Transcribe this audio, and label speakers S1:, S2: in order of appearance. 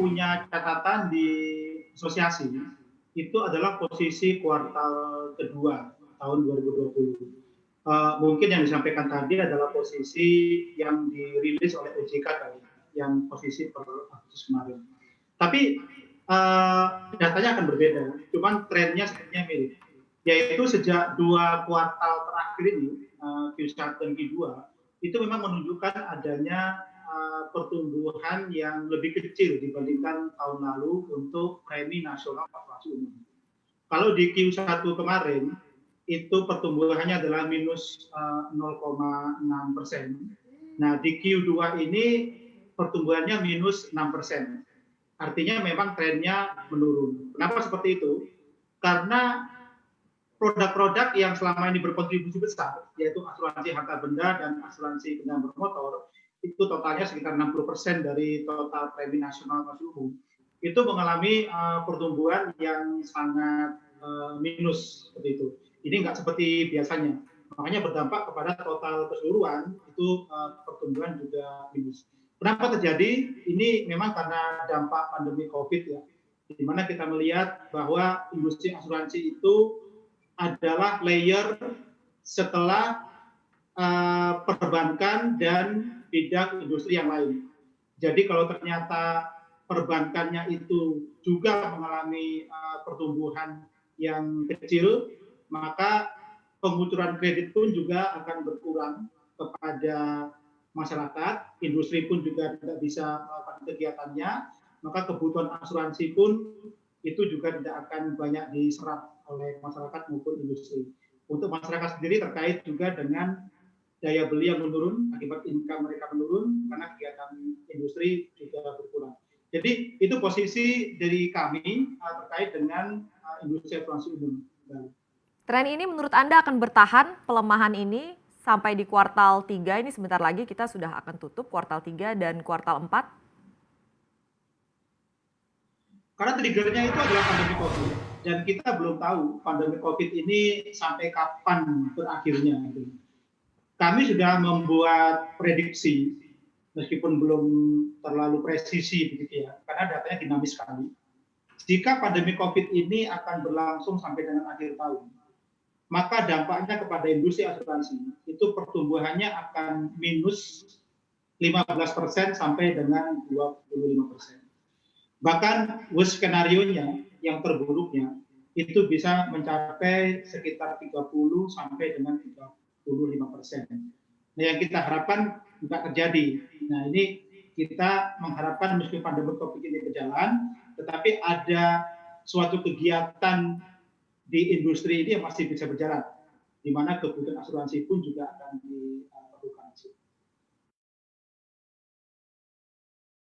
S1: punya catatan di asosiasi itu adalah posisi kuartal kedua tahun 2020. Mungkin yang disampaikan tadi adalah posisi yang dirilis oleh OJK tadi, yang posisi per Agustus kemarin. Tapi datanya akan berbeda, cuman trennya sepertinya mirip, yaitu sejak 2 kuartal terakhir ini, Q1 dan Q2, itu memang menunjukkan adanya pertumbuhan yang lebih kecil dibandingkan tahun lalu untuk premi nasional asuransi umum. Kalau di Q1 kemarin, itu pertumbuhannya adalah minus 0,6%. Nah, di Q2 ini pertumbuhannya minus 6%. Artinya memang trennya menurun. Kenapa seperti itu? Karena produk-produk yang selama ini berkontribusi besar, yaitu asuransi harta benda dan asuransi kendaraan bermotor, itu totalnya sekitar 60% dari total premi nasional asuransi umum, itu mengalami pertumbuhan yang sangat minus seperti itu. Ini nggak seperti biasanya. Makanya berdampak kepada total keseluruhan itu pertumbuhan juga minus. Kenapa terjadi? Ini memang karena dampak pandemi COVID ya, di mana kita melihat bahwa industri asuransi itu adalah layer setelah perbankan dan bidang industri yang lain. Jadi kalau ternyata perbankannya itu juga mengalami pertumbuhan yang kecil, maka pengucuran kredit pun juga akan berkurang kepada masyarakat, industri pun juga tidak bisa melakukan kegiatannya, maka kebutuhan asuransi pun itu juga tidak akan banyak diserap oleh masyarakat maupun industri. Untuk masyarakat sendiri terkait juga dengan daya beli yang menurun akibat income mereka menurun karena kegiatan industri juga berkurang. Jadi itu posisi dari kami terkait dengan industri asuransi umum.
S2: Tren ini menurut Anda akan bertahan pelemahan ini sampai di kuartal 3 ini sebentar lagi kita sudah akan tutup kuartal 3 dan kuartal 4?
S1: Karena triggernya itu adalah pandemi COVID dan kita belum tahu pandemi COVID ini sampai kapan berakhirnya. Kami sudah membuat prediksi meskipun belum terlalu presisi begitu ya, karena datanya dinamis sekali. Jika pandemi COVID ini akan berlangsung sampai dengan akhir tahun, maka dampaknya kepada industri asuransi itu pertumbuhannya akan minus 15% sampai dengan 25%. Bahkan worst skenario-nya yang terburuknya itu bisa mencapai sekitar 30 sampai dengan 35%. Nah, yang kita harapkan tidak terjadi. Nah, ini kita mengharapkan meskipun pandemi COVID ini berjalan, tetapi ada suatu kegiatan di industri ini yang masih bisa berjalan, di mana kebutuhan asuransi pun juga akan